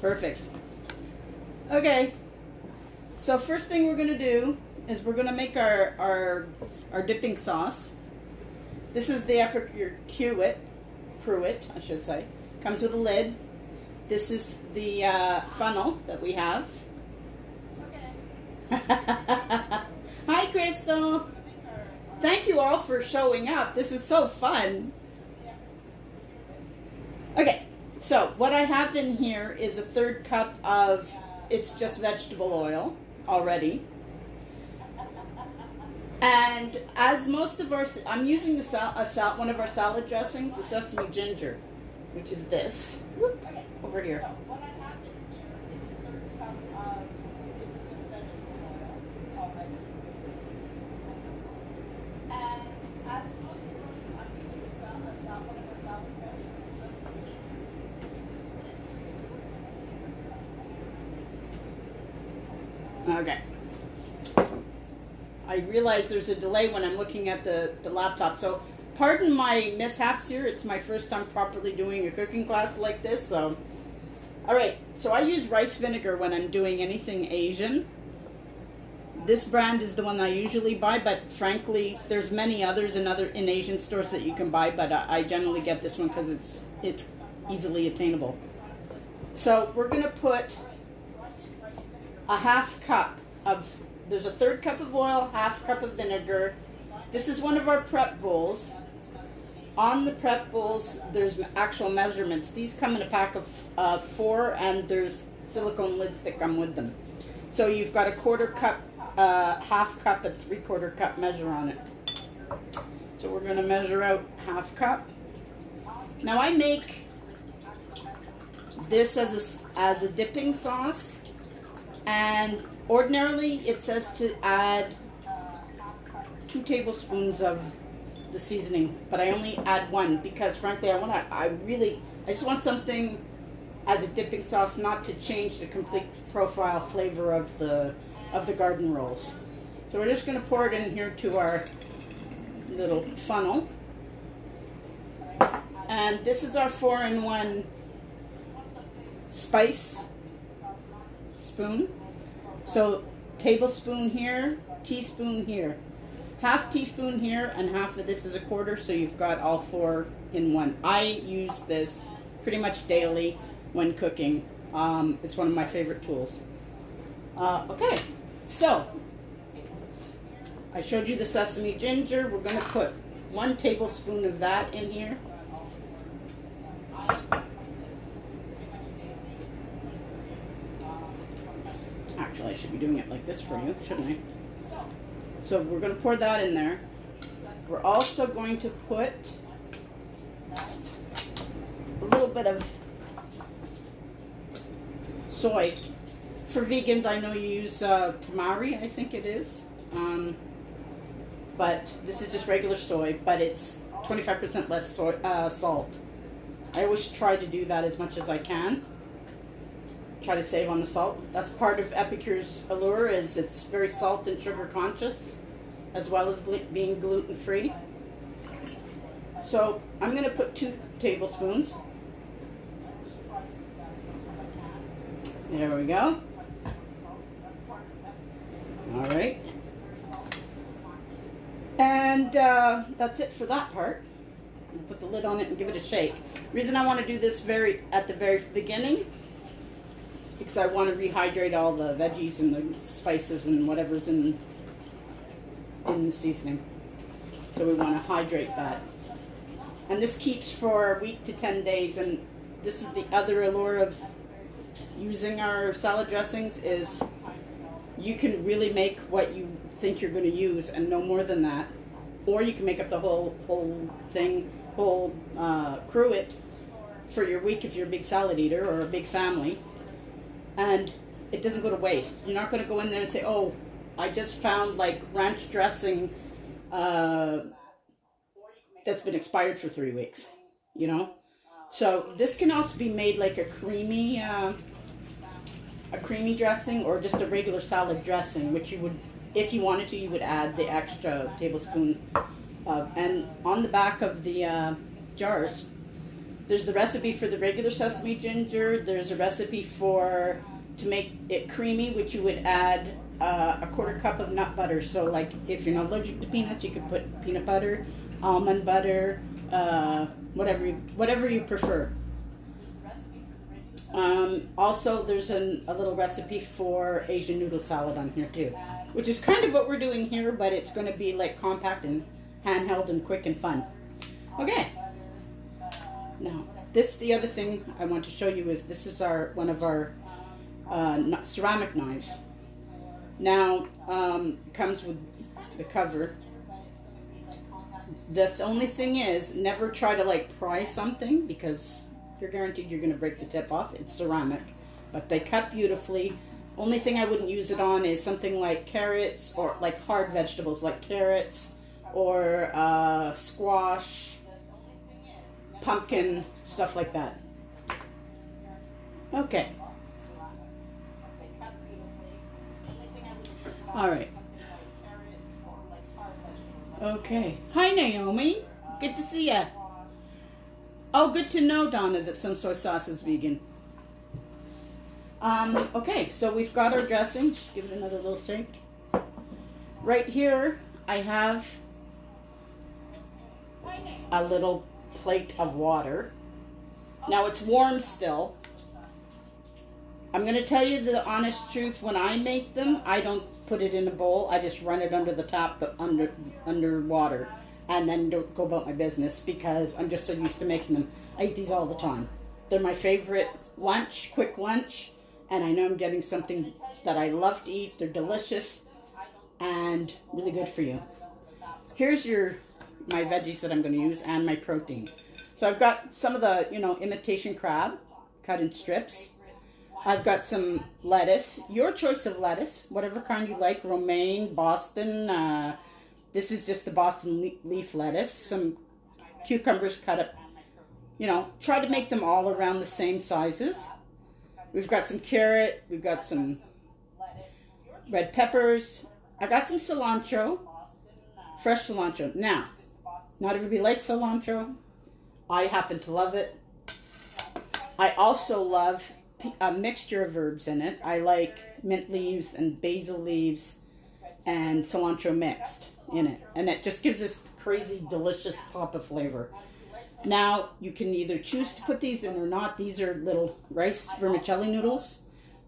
Perfect. Okay. So first thing we're going to do is we're going to make our dipping sauce. This is the Epicure Pruitt, I should say. Comes with a lid. This is the funnel that we have. Okay. Hi, Crystal. Thank you all for showing up. This is so fun. Okay, so what I have in here is a 1/3 cup of, it's just vegetable oil already. And as most of our, I'm using one of our salad dressings, the Sesame Ginger, which is this. Whoop, over here. What I have in here is a 1/3 cup of, it's just vegetable oil already. And as most of our, I'm using one of our salad dressings, the Sesame Ginger. This. Okay. I realize there's a delay when I'm looking at the laptop, so pardon my mishaps here. It's my first time properly doing a cooking class like this. So, all right. So I use rice vinegar when I'm doing anything Asian. This brand is the one I usually buy, but frankly, there's many others in Asian stores that you can buy. But I generally get this one because it's easily attainable. So we're gonna put a 1/2 cup of. There's a 1/3 cup of oil, 1/2 cup of vinegar. This is one of our prep bowls. On the prep bowls, there's actual measurements. These come in a pack of 4, and there's silicone lids that come with them. So you've got a 1/4 cup, 1/2 cup, and 3/4 cup measure on it. So we're going to measure out 1/2 cup. Now I make this as a dipping sauce, and ordinarily it says to add 2 tablespoons of the seasoning, but I only add 1 because frankly I just want something as a dipping sauce, not to change the complete profile flavor of the garden rolls. So we're just going to pour it in here to our little funnel, and this is our 4-in-1 spice spoon. So tablespoon here, teaspoon here, 1/2 teaspoon here, and half of this is a 1/4, so you've got all 4 in one. I use this pretty much daily when cooking. It's one of my favorite tools. Okay, so I showed you the sesame ginger. We're going to put 1 tablespoon of that in here. Actually, I should be doing it like this for you, shouldn't I? So we're going to pour that in there. We're also going to put a little bit of soy. For vegans, I know you use tamari, I think it is. But this is just regular soy, but it's 25% less salt. I always try to do that as much as I can. Try to save on the salt. That's part of Epicure's allure, is it's very salt and sugar conscious, as well as being gluten free. So I'm going to put 2 tablespoons. There we go. All right. And that's it for that part. I'll put the lid on it and give it a shake. The reason I want to do this at the very beginning, because I want to rehydrate all the veggies and the spices and whatever's in the seasoning. So we want to hydrate that. And this keeps for a week to 10 days. And this is the other allure of using our salad dressings, is you can really make what you think you're going to use and no more than that. Or you can make up the whole cruet for your week if you're a big salad eater or a big family. And it doesn't go to waste. You're not going to go in there and say, oh, I just found like ranch dressing that's been expired for 3 weeks, you know? So this can also be made like a creamy dressing, or just a regular salad dressing, which you would, if you wanted to, you would add the extra tablespoon of. And on the back of the jars, There's the recipe for the regular sesame ginger. There's a recipe to make it creamy, which you would add a quarter cup of nut butter. So like if you're not allergic to peanuts, you could put peanut butter, almond butter, whatever you prefer. Also, there's a little recipe for Asian noodle salad on here too, which is kind of what we're doing here, but it's going to be like compact and handheld and quick and fun. Okay. Now, the other thing I want to show you is this is one of our ceramic knives. Now, it comes with the cover. The only thing is, never try to like pry something because you're guaranteed you're going to break the tip off. It's ceramic, but they cut beautifully. Only thing I wouldn't use it on is something like carrots or like hard vegetables like carrots or squash, pumpkin, stuff like that. Okay. All right. Okay. Hi, Naomi. Good to see ya. Oh, good to know, Donna, that some soy sauce is vegan. Okay, so we've got our dressing. Just give it another little shake. Right here, I have a little plate of water. Now, it's warm still. I'm going to tell you the honest truth. When I make them, I don't put it in a bowl. I just run it under the tap, under water, and then don't go about my business because I'm just so used to making them. I eat these all the time. They're my favorite lunch, quick lunch, and I know I'm getting something that I love to eat. They're delicious and really good for you. Here's my veggies that I'm going to use and my protein. So I've got some of the, imitation crab cut in strips. I've got some lettuce, your choice of lettuce, whatever kind you like, romaine, Boston. This is just the Boston leaf lettuce. Some cucumbers cut up, try to make them all around the same sizes. We've got some carrot, we've got some red peppers. I got some cilantro, fresh cilantro. Now, not everybody likes cilantro. I happen to love it. I also love a mixture of herbs in it. I like mint leaves and basil leaves and cilantro mixed in it. And it just gives this crazy, delicious pop of flavor. Now, you can either choose to put these in or not. These are little rice vermicelli noodles.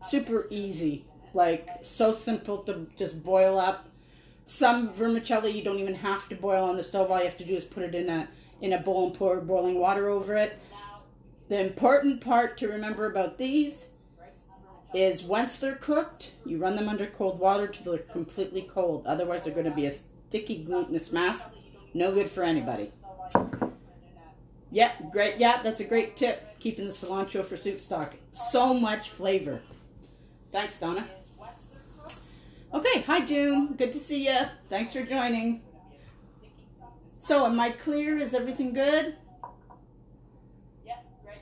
Super easy. Like, so simple to just boil up. Some vermicelli you don't even have to boil on the stove. All you have to do is put it in a bowl and pour boiling water over it. The important part to remember about these is once they're cooked, you run them under cold water till they're completely cold. Otherwise, they're going to be a sticky, glutinous mass. No good for anybody. Yeah, great. Yeah, that's a great tip. Keeping the cilantro for soup stock. So much flavor. Thanks, Donna. Okay, hi, June. Good to see you. Thanks for joining. So, am I clear? Is everything good?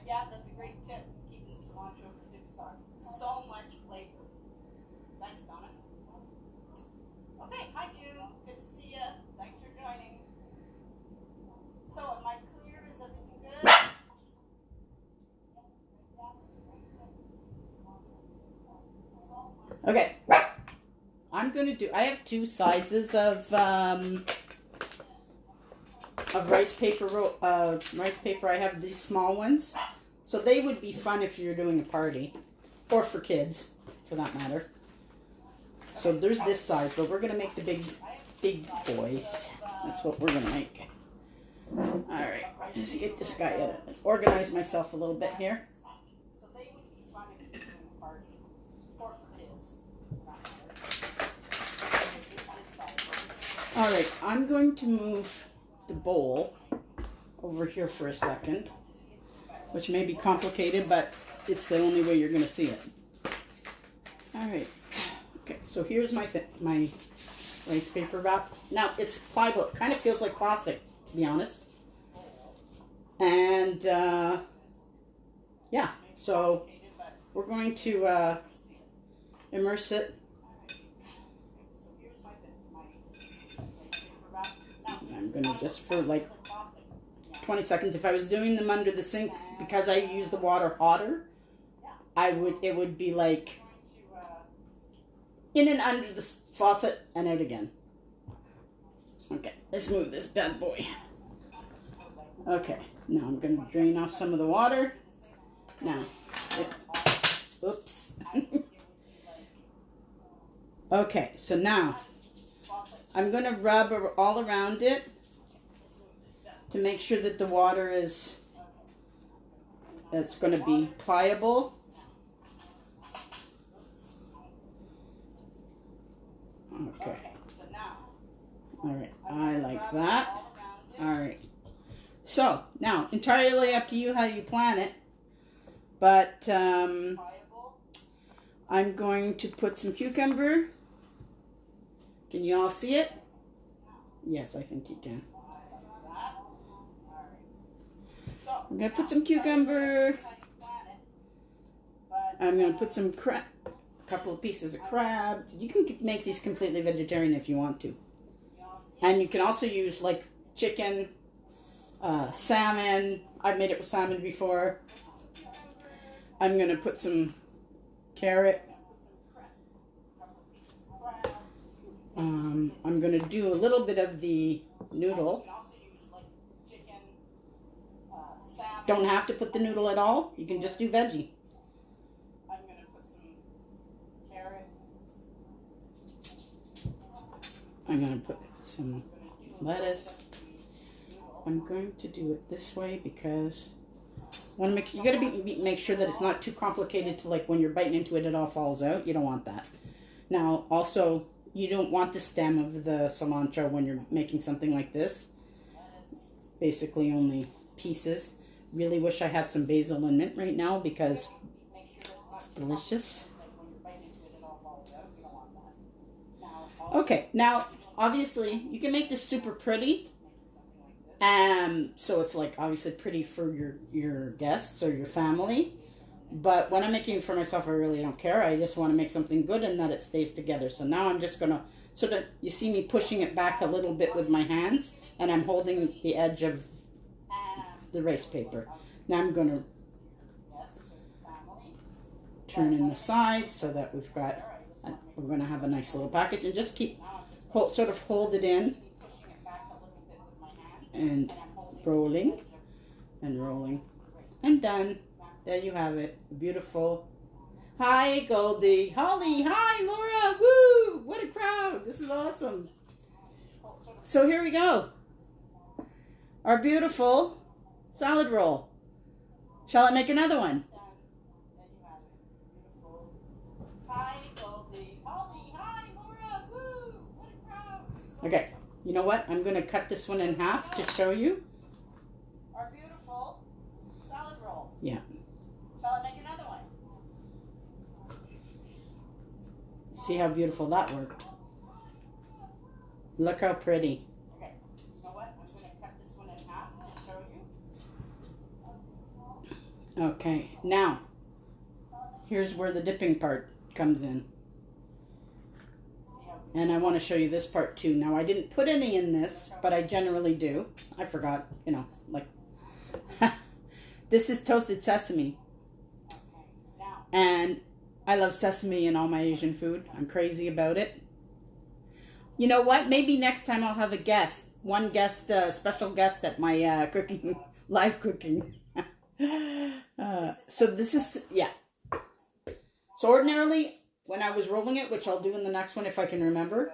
Yeah, that's a great tip. Keeping the cilantro for soup stock. So much flavor. Thanks, Donna. Okay, hi, June. Good to see you. Thanks for joining. So, am I clear? Is everything good? Okay. I have two sizes of rice paper. Rice paper. I have these small ones. So they would be fun if you're doing a party. Or for kids, for that matter. So there's this size, but we're going to make the big boys. That's what we're going to make. Alright, let's get this guy out. Organize myself a little bit here. So they would be fun if you're doing a party. Or for kids, for that matter. Alright, I'm going to move the bowl over here for a second, which may be complicated, but it's the only way you're going to see it. All right. Okay, so here's my rice paper wrap. Now, it's pliable. It kind of feels like plastic, to be honest. And, yeah, so we're going to immerse it. I'm going to just for like 20 seconds. If I was doing them under the sink, because I use the water hotter, it would be like in and under the faucet and out again. Okay, let's move this bad boy. Okay, now I'm going to drain off some of the water. Now, oops. Okay, so now I'm going to rub all around it to make sure that the water is, it's going to be pliable. Okay. All right, I like that. All right. So, now, entirely up to you how you plan it. But I'm going to put some cucumber. Can you all see it? Yes, I think you can. I'm going to put some cucumber. I'm going to put some crab, a couple of pieces of crab. You can make these completely vegetarian if you want to. And you can also use like chicken, salmon. I've made it with salmon before. I'm going to put some carrot. I'm going to do a little bit of the noodle. Don't have to put the noodle at all. You can just do veggie. I'm going to put some carrot. I'm going to put some lettuce. I'm going to do it this way because you got to make sure that it's not too complicated to, like, when you're biting into it, it all falls out. You don't want that. Now, also, you don't want the stem of the cilantro when you're making something like this. Basically, only pieces. Really wish I had some basil and mint right now because it's delicious. Okay, now, obviously, you can make this super pretty. So it's like obviously pretty for your guests or your family. But when I'm making it for myself, I really don't care. I just want to make something good and that it stays together. So now I'm just going to sort of, you see me pushing it back a little bit with my hands. And I'm holding the edge of the rice paper. Now I'm going to turn in the sides so that we're going to have a nice little package. And just sort of hold it in. And rolling and rolling and done. There you have it. Beautiful. Hi, Goldie. Holly. Hi, Laura. Woo! What a crowd. This is awesome. So here we go. Our beautiful salad roll. Shall I make another one? Hi, Goldie. Holly. Hi, Laura. Woo! What a crowd. Okay. You know what? I'm going to cut this one in half to show you. Our beautiful salad roll. Yeah. Shall I make another one? See how beautiful that worked. Look how pretty. Okay. You know what? I'm going to cut this one in half to show you. Okay. Now, here's where the dipping part comes in. And I want to show you this part too. Now, I didn't put any in this, but I generally do. I forgot, like. This is toasted sesame. And I love sesame in all my Asian food. I'm crazy about it. You know what? Maybe next time I'll have a guest. One guest, special guest at my cooking, live cooking. So this is, yeah. So ordinarily, when I was rolling it, which I'll do in the next one if I can remember,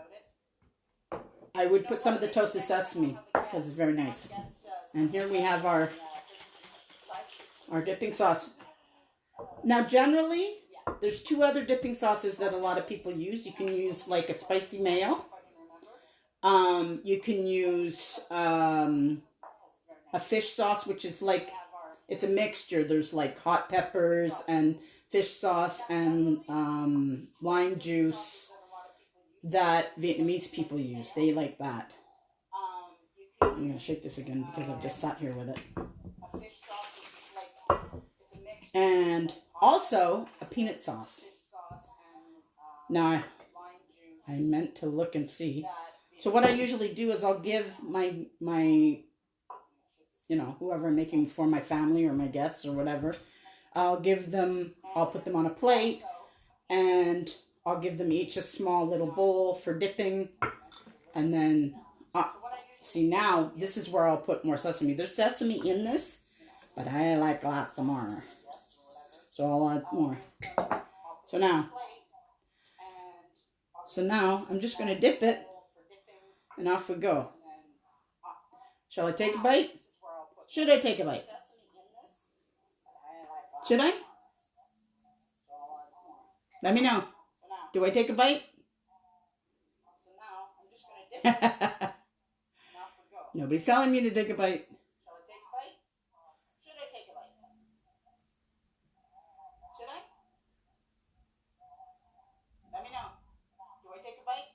I would put some of the toasted sesame because it's very nice. And here we have our dipping sauce. Now, generally, there's two other dipping sauces that a lot of people use. You can use like a spicy mayo. You can use a fish sauce, which is like, it's a mixture. There's like hot peppers and fish sauce and lime juice that Vietnamese people use. They like that. I'm going to shake this again because I've just sat here with it. And also a peanut sauce. Now, I meant to look and see. So what I usually do is I'll give my whoever I'm making for my family or my guests or whatever. I'll put them on a plate, and I'll give them each a small little bowl for dipping. And then, see, now this is where I'll put more sesame. There's sesame in this, but I like lots of more. So I'll add more. So now I'm just going to dip it, and off we go. Shall I take a bite? Should I take a bite? Should I? Let me know. Do I take a bite? Nobody's telling me to take a bite. Should I take a bite? Should I? Let me know. Do I take a bite?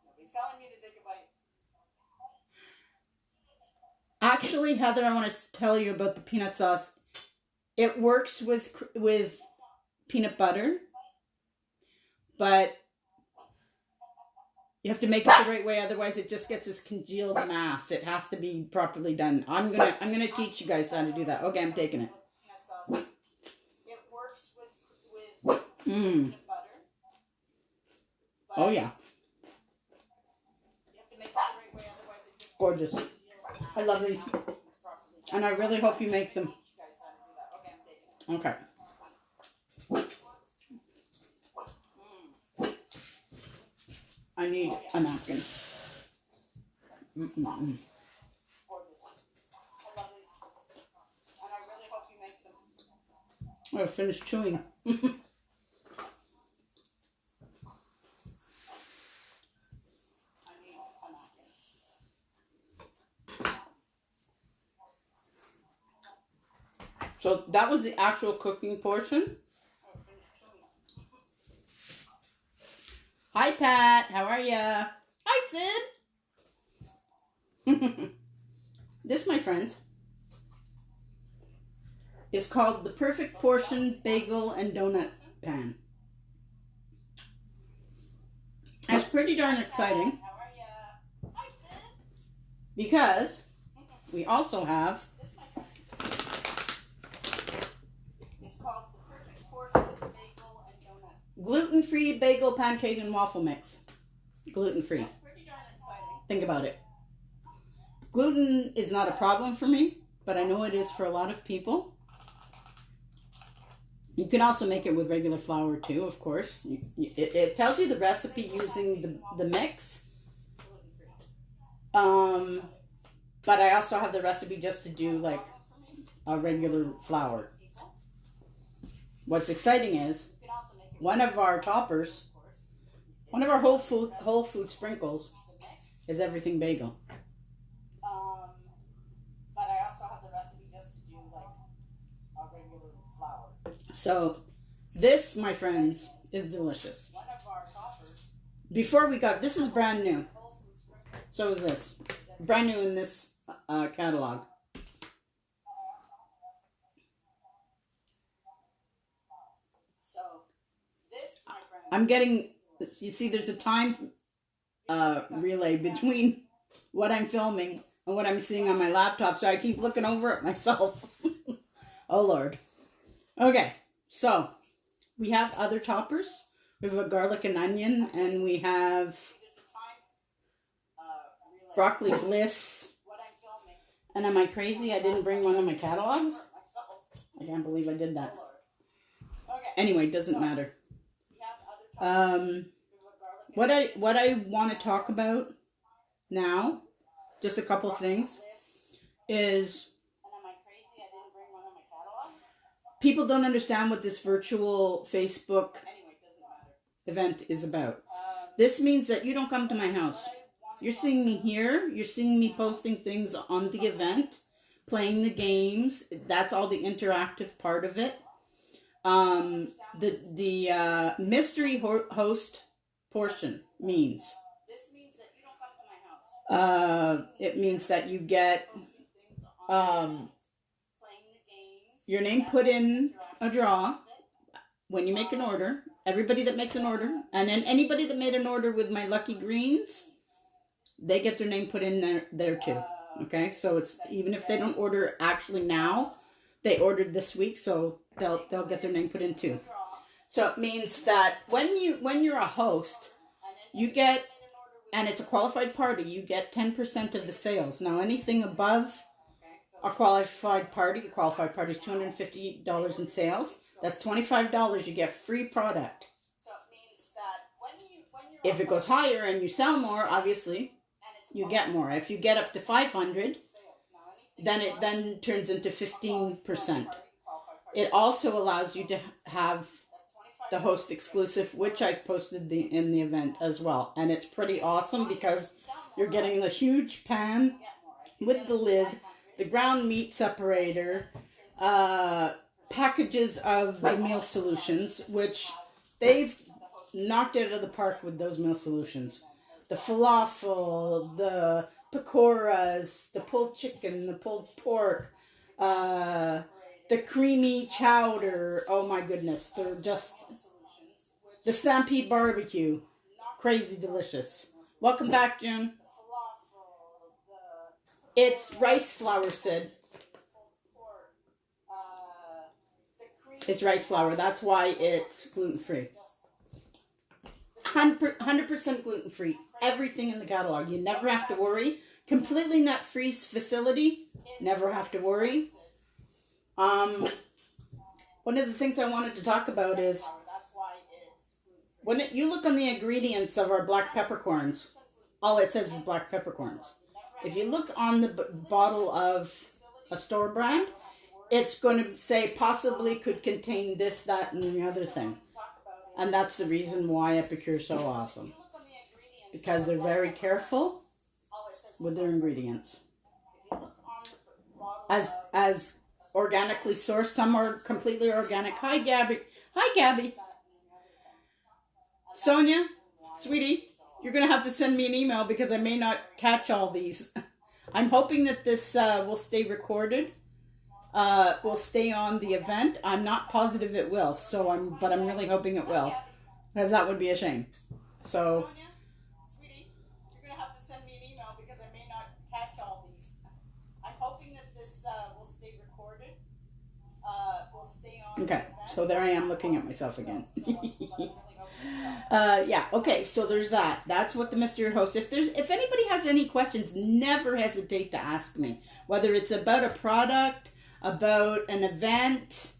Nobody's telling me to take a bite. Actually, Heather, I want to tell you about the peanut sauce. It works with peanut butter, but you have to make it the right way. Otherwise, it just gets this congealed mass. It has to be properly done. I'm gonna teach you guys how to do that. Okay, I'm taking it. It works with peanut butter. Oh yeah. You have to make it the right way. Otherwise, it just gorgeous. I love these, and I really hope you make them. Okay. I need a napkin. I'm gonna finish chewing. So that was the actual cooking portion. Hi, Pat. How are ya? Hi, Sid. This, my friends, is called the Perfect Portion Bagel and Donut Pan. It's pretty darn exciting because we also have gluten-free bagel, pancake, and waffle mix. Gluten-free. Think about it. Gluten is not a problem for me, but I know it is for a lot of people. You can also make it with regular flour too, of course. It tells you the recipe using the mix. But I also have the recipe just to do like a regular flour. What's exciting is one of our toppers, one of our whole food sprinkles is everything bagel. But I also have the recipe just to do like a regular flour. So this, my friends, is delicious. One of our toppers. Before we got, this is brand new. So is this. Brand new in this catalog. I'm getting, you see there's a time relay between what I'm filming and what I'm seeing on my laptop, so I keep looking over at myself. Oh, Lord. Okay, so we have other toppers. We have a garlic and onion, and we have broccoli bliss. And am I crazy? I didn't bring one of my catalogs? I can't believe I did that. Anyway, doesn't matter. What I want to talk about now, just a couple things, is people don't understand what this virtual Facebook event is about. This means that you don't come to my house. You're seeing me here. You're seeing me posting things on the event, playing the games. That's all the interactive part of it. The mystery host portion means it means that you get your name put in a draw when you make an order. Everybody that makes an order, and then anybody that made an order with my lucky greens they get their name put in there too. Okay, so it's even if they don't order actually now, they ordered this week, so they'll get their name put in too. So it means that when you're a host, you get, and it's a qualified party, you get 10% of the sales. Now anything above a qualified party is $250 in sales. That's $25 you get free product. If it goes higher and you sell more, obviously, you get more. If you get up to 500, then it then turns into 15%. It also allows you to have the host exclusive, which I've posted in the event as well. And it's pretty awesome because you're getting the huge pan with the lid, the ground meat separator, packages of the meal solutions, which they've knocked it out of the park with those meal solutions. The falafel, the pakoras, the pulled chicken, the pulled pork, the creamy chowder. Oh my goodness, they're just the Stampede barbecue, crazy delicious. Welcome back, June. It's rice flour, Sid. It's rice flour. That's why it's gluten-free. 100% gluten-free. Everything in the catalog. You never have to worry. Completely nut-free facility. Never have to worry. One of the things I wanted to talk about is when you look on the ingredients of our black peppercorns, all it says is black peppercorns. If you look on the bottle of a store brand, it's going to say possibly could contain this, that, and the other thing. And that's the reason why Epicure is so awesome. Because they're very careful with their ingredients. As organically sourced, some are completely organic. Hi, Gabby. Hi, Gabby. Sonia, sweetie, you're going to have to send me an email because I may not catch all these. I'm hoping that this will stay recorded. Will stay on the event. I'm not positive it will, but I'm really hoping it will, because that would be a shame. So, Sonia, sweetie, you're gonna have to send me an email because I may not catch all these. I'm hoping that this will stay recorded. Will stay on. Okay, so there I am looking at myself again. Yeah. Okay. So there's that. That's what the mystery host. If anybody has any questions, never hesitate to ask me. Whether it's about a product, about an event,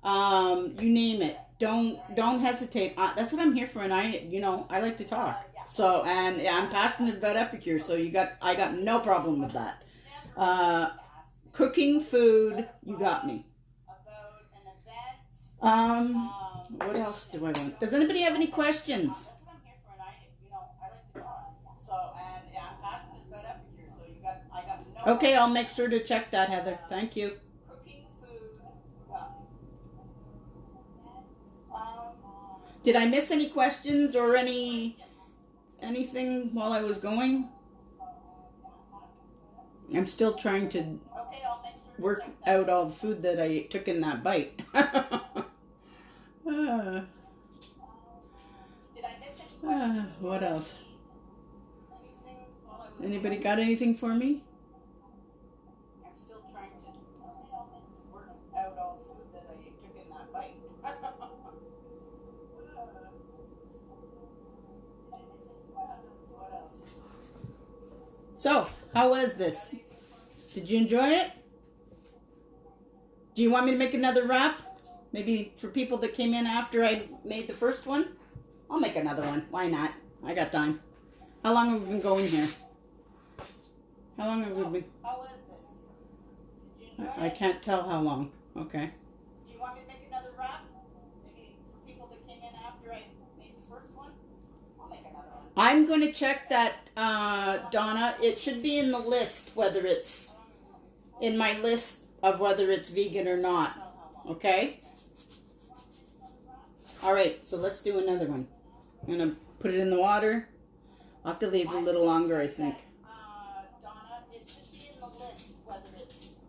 you name it. Don't hesitate. That's what I'm here for, and I like to talk. So, and I'm passionate about Epicure. So I got no problem with that. Cooking food, you got me. What else do I want? Does anybody have any questions? Okay, I'll make sure to check that, Heather. Thank you. Did I miss any questions or anything while I was going? I'm still trying to work out all the food that I took in that bite. What else? Anybody got anything for me? I'm still trying to work out all the food that I took in that bite. What else? So, how was this? Did you enjoy it? Do you want me to make another wrap? Maybe for people that came in after I made the first one? I'll make another one. Why not? I got time. How long have we been going here? How long have we been? How was this? Did you enjoy it? I can't tell how long. Okay. Do you want me to make another wrap? Maybe for people that came in after I made the first one? I'll make another one. I'm going to check that, Donna. It should be in the list, whether it's in my list of whether it's vegan or not. Okay? All right, so let's do another one. I'm going to put it in the water. I'll have to leave it a little longer, I think. Donna, it should be in the list, whether it's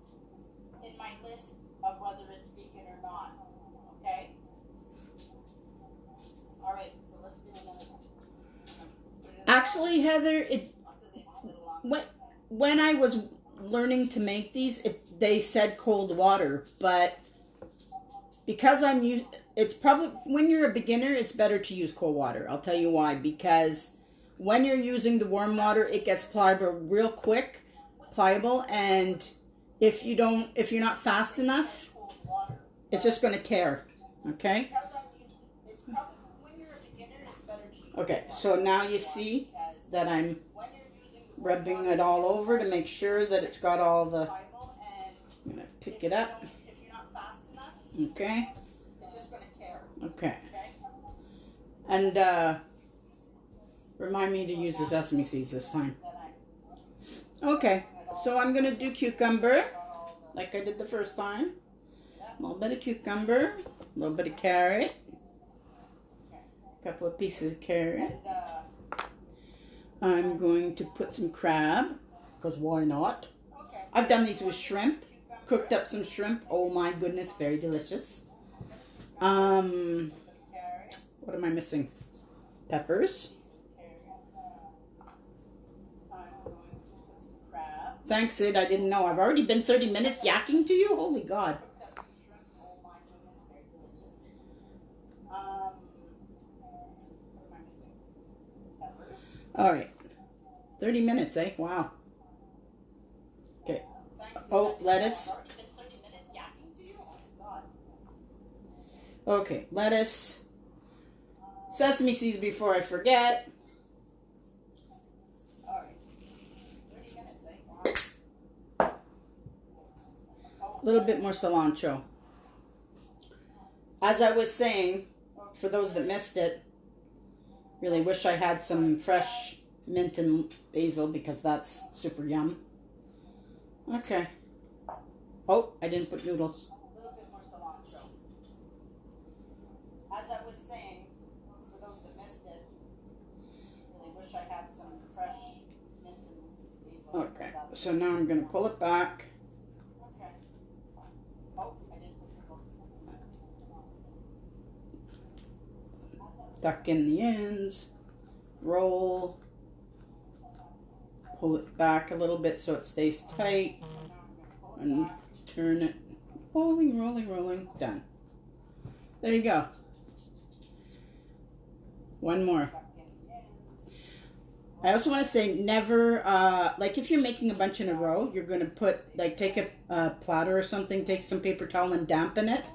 in my list of whether it's vegan or not. Okay? All right, so let's do another one. Actually, Heather, when I was learning to make these, they said cold water, but because it's probably, when you're a beginner, it's better to use cold water. I'll tell you why. Because when you're using the warm water, it gets pliable real quick, and if you're not fast enough, it's just going to tear. Okay? Okay, so now you see that I'm rubbing it all over to make sure that it's got all the... I'm going to pick it up. Okay. Okay. And remind me to use the sesame seeds this time. Okay, so I'm going to do cucumber, like I did the first time. A little bit of cucumber, a little bit of carrot, a couple of pieces of carrot. I'm going to put some crab, because why not? I've done these with shrimp, cooked up some shrimp. Oh my goodness, very delicious. What am I missing? Peppers. Thanks, Sid. I didn't know. I've already been 30 minutes yakking to you? Holy God. All right. 30 minutes, eh? Wow. Okay. Oh, lettuce. Okay, lettuce. Sesame seeds before I forget. A little bit more cilantro. As I was saying, for those that missed it, really wish I had some fresh mint and basil because that's super yum. Okay. Oh, I didn't put noodles. A little bit more cilantro. As I was saying, for those that missed it, really wish I had some fresh mint and basil. Okay, so now I'm going to pull it back. Tuck in the ends, roll, pull it back a little bit so it stays tight, and turn it, rolling, rolling, rolling, done. There you go. One more. I also want to say never, like if you're making a bunch in a row, you're going to put, like take a platter or something, take some paper towel and dampen it,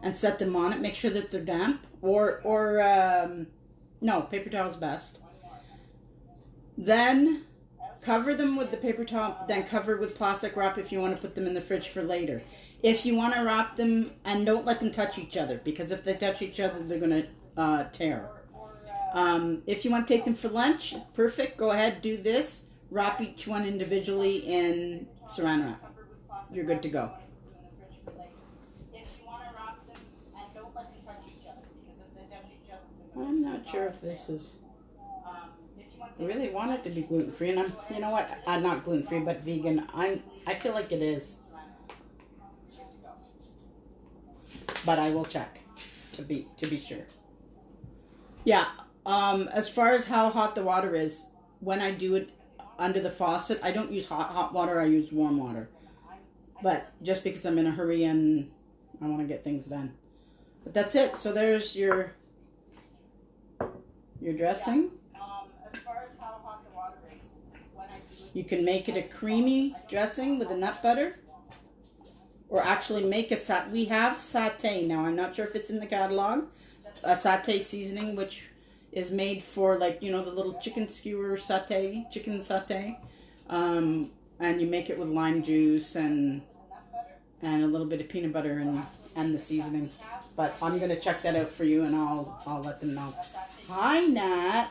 and set them on it. Make sure that they're damp. No, paper towel is best. Then cover them with the paper towel, then cover with plastic wrap if you want to put them in the fridge for later. If you want to wrap them, and don't let them touch each other, because if they touch each other, they're going to tear. If you want to take them for lunch, perfect. Go ahead, do this. Wrap each one individually in saran wrap. You're good to go. I'm not sure if this is... I really want it to be gluten-free, and you know what? I'm not gluten-free, but vegan. I feel like it is. But I will check to be sure. Yeah, as far as how hot the water is, when I do it under the faucet, I don't use hot water, I use warm water. But just because I'm in a hurry and I want to get things done. But that's it. So there's your dressing. As far as how hot the water is, you can make it a creamy dressing with a nut butter, or actually make we have satay now. I'm not sure if it's in the catalog. A satay seasoning, which is made for, like, you know, the little chicken skewer satay, chicken satay, and you make it with lime juice and a little bit of peanut butter and the seasoning. But I'm gonna check that out for you, and I'll let them know. Hi, Nat.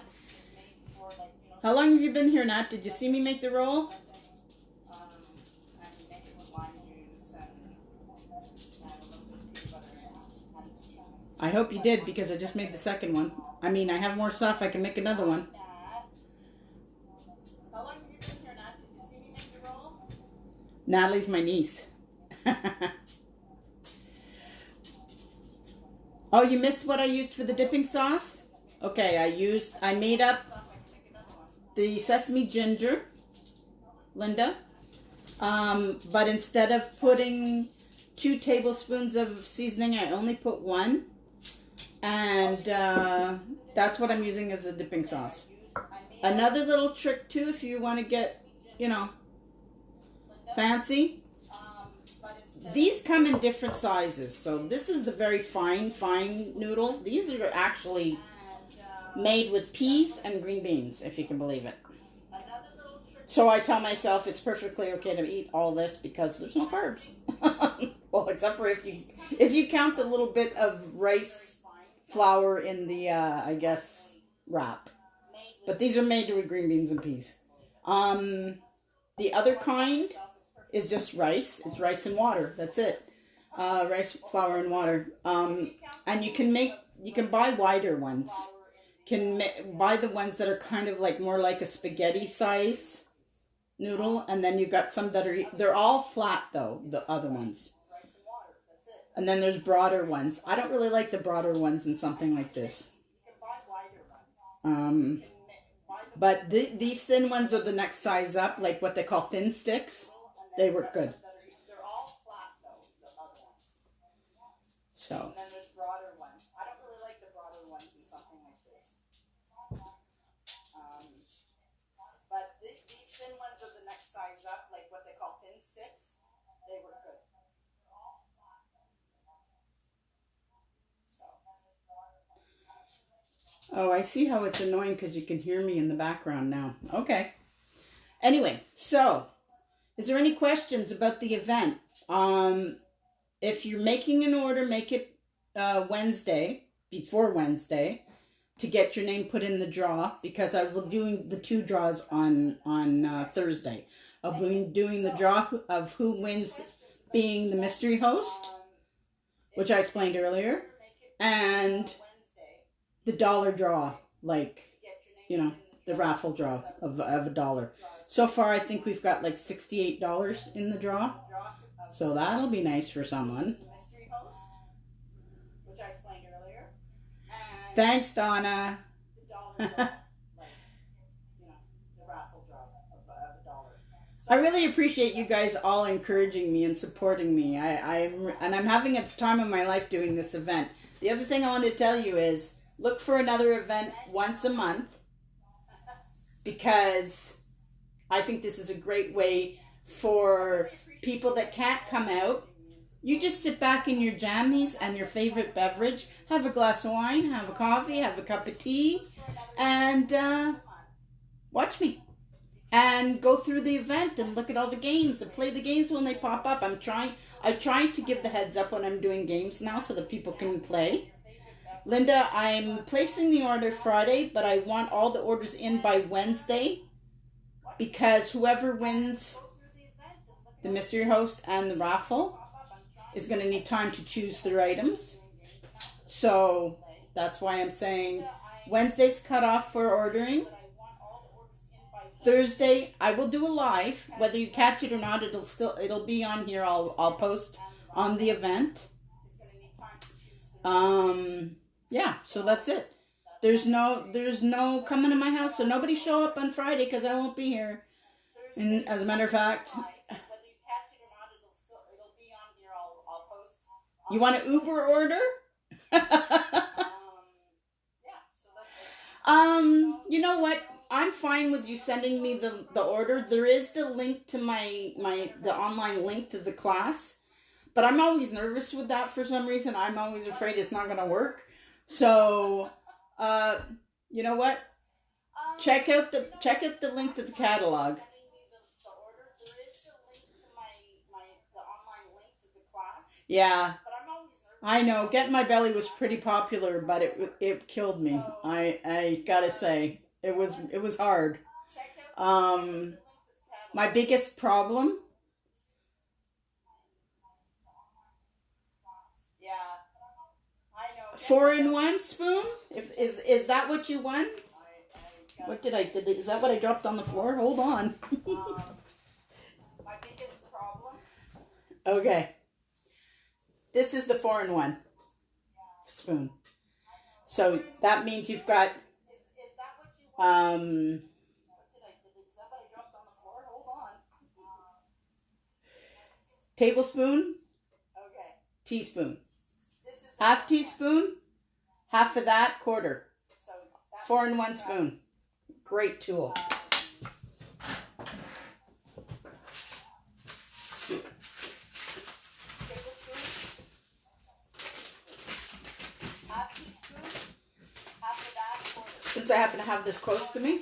How long have you been here, Nat? Did you see me make the roll? I hope you did, because I just made the second one. I mean, I have more stuff. I can make another one. How long have you been here, Nat? Did you see me make the roll? Natalie's my niece. Oh, you missed what I used for the dipping sauce? Okay, I made up the sesame ginger, Linda. But instead of putting 2 tablespoons of seasoning, I only put 1. And that's what I'm using as the dipping sauce. Another little trick too, if you want to get, you know, fancy. These come in different sizes. So this is the very fine noodle. These are actually made with peas and green beans, if you can believe it. So I tell myself it's perfectly okay to eat all this because there's no carbs. Well, except for if you count the little bit of rice flour in the I guess wrap. But these are made with green beans and peas. The other kind is just rice. It's rice and water. That's it. Rice flour and water. And you can buy wider ones. Buy the ones that are kind of like more like a spaghetti size noodle, and then you've got some that they're all flat though, the other ones. And then there's broader ones. I don't really like the broader ones in something like this. But these thin ones are the next size up, like what they call thin sticks. They work good. So. Up like what they call thin sticks, they work good. So. Oh, I see how it's annoying because you can hear me in the background now. Okay. Anyway, so is there any questions about the event? If you're making an order, make it before Wednesday, to get your name put in the draw, because I will be doing the 2 draws on Thursday. I'll be doing the draw of who wins being the mystery host, which I explained earlier, and the dollar draw, like, you know, the raffle draw of $1. So far, I think we've got like $68 in the draw, so that'll be nice for someone. Thanks, Donna. I really appreciate you guys all encouraging me and supporting me. I'm having a time of my life doing this event. The other thing I want to tell you is look for another event once a month, because I think this is a great way for people that can't come out. You just sit back in your jammies and your favorite beverage, have a glass of wine, have a coffee, have a cup of tea, and watch me. And go through the event and look at all the games and play the games when they pop up. I try to give the heads up when I'm doing games now so that people can play. Linda, I'm placing the order Friday, but I want all the orders in by Wednesday, because whoever wins the mystery host and the raffle is going to need time to choose their items. So that's why I'm saying Wednesday's cut off for ordering. Thursday, I will do a live. Whether you catch it or not, it'll be on here. I'll post on the event. Yeah, so that's it. There's no coming to my house, so nobody show up on Friday because I won't be here. And as a matter of fact, you want an Uber order? You know what? I'm fine with you sending me the order. There is the link to the online link to the class, but I'm always nervous with that for some reason. I'm always afraid it's not going to work. So, you know what? Check out the link to the catalog. Yeah, I know. Get in My Belly was pretty popular, but it killed me. I gotta say. It was hard. My biggest problem. Yeah, I know. 4-in-1 spoon. Is that what you want? What did I? Is that what I dropped on the floor? Hold on. My biggest problem. Okay. This is the 4-in-1 spoon. So that means you've got. What did I do? Is that what I dropped on the floor? Hold on. tablespoon, teaspoon. Half teaspoon, half of that, quarter. 4 in 1 spoon. Great tool. Since I happen to have this close to me,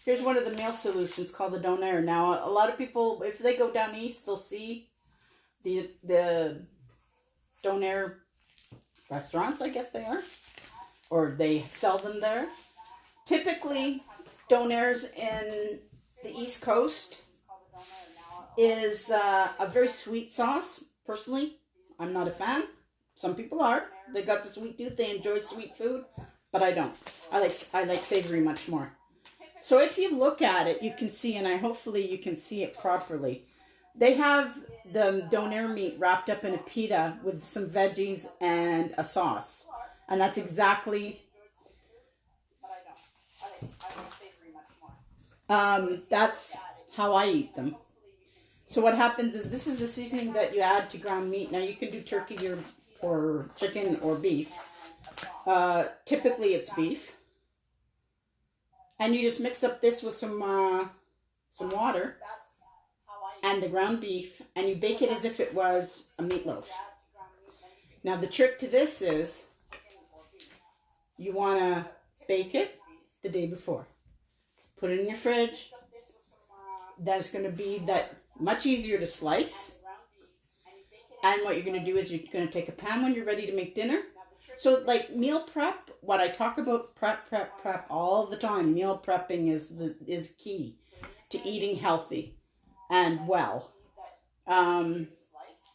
here's one of the meal solutions called the donair. Now, a lot of people, if they go down east, they'll see the donair restaurants, I guess they are, or they sell them there. Typically, donairs in the East Coast is a very sweet sauce. Personally, I'm not a fan. Some people are. They got the sweet tooth. They enjoy sweet food, but I don't. I like savory much more. So if you look at it, you can see, and hopefully you can see it properly. They have the donair meat wrapped up in a pita with some veggies and a sauce. And that's exactly, that's how I eat them. So what happens is this is the seasoning that you add to ground meat. Now you can do turkey or chicken or beef. Typically it's beef. And you just mix up this with some water and the ground beef, and you bake it as if it was a meatloaf. Now the trick to this is you want to bake it the day before. Put it in your fridge. That's going to be that much easier to slice. And what you're going to do is you're going to take a pan when you're ready to make dinner. So like meal prep, what I talk about prep all the time. Meal prepping is key to eating healthy and well.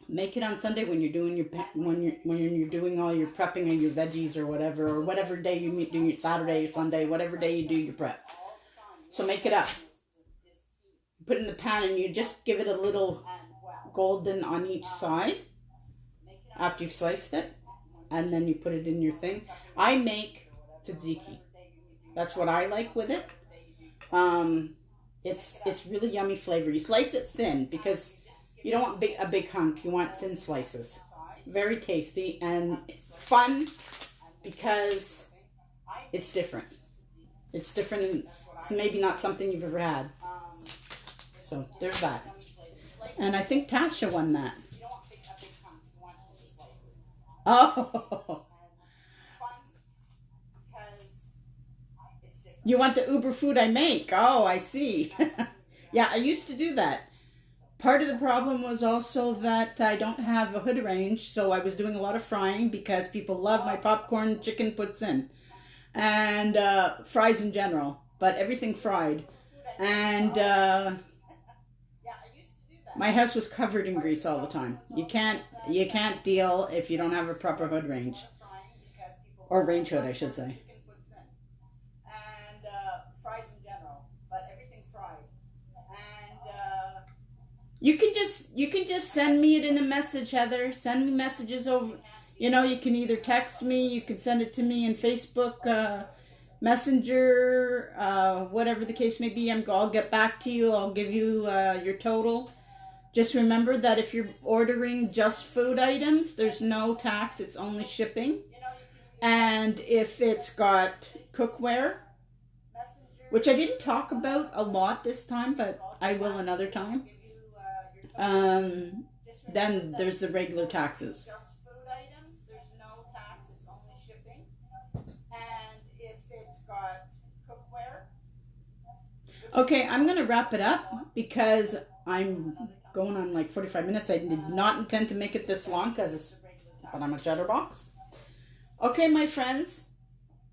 Make it on Sunday when you're doing when you're doing all your prepping of your veggies or whatever day you do your Saturday or Sunday, whatever day you do your prep. So make it up. Put it in the pan and you just give it a little golden on each side after you've sliced it. And then you put it in your thing. I make tzatziki. That's what I like with it. It's really yummy flavor. You slice it thin because you don't want a big hunk. You want thin slices. Very tasty and fun because it's different. It's different. It's maybe not something you've ever had. So there's that. And I think Tasha won that. Oh, you want the Uber food I make? Oh, I see. Yeah, I used to do that. Part of the problem was also that I don't have a hood range, so I was doing a lot of frying because people love my popcorn, chicken puts in, and fries in general, but everything fried. And my house was covered in grease all the time. You can't deal if you don't have a proper hood range. Or range hood, I should say. And fries in general, but everything fried. And you can just send me it in a message, Heather. Send me messages over. You know, you can either text me, you can send it to me in Facebook Messenger, whatever the case may be. I'll get back to you. I'll give you your total. Just remember that if you're ordering just food items, there's no tax. It's only shipping. And if it's got cookware, which I didn't talk about a lot this time, but I will another time, then there's the regular taxes. Okay, I'm going to wrap it up because I'm going on like 45 minutes. I did not intend to make it this long but I'm a chatterbox. Okay, my friends,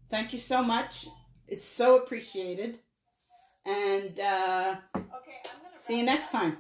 thank you so much. It's so appreciated. And see you next time.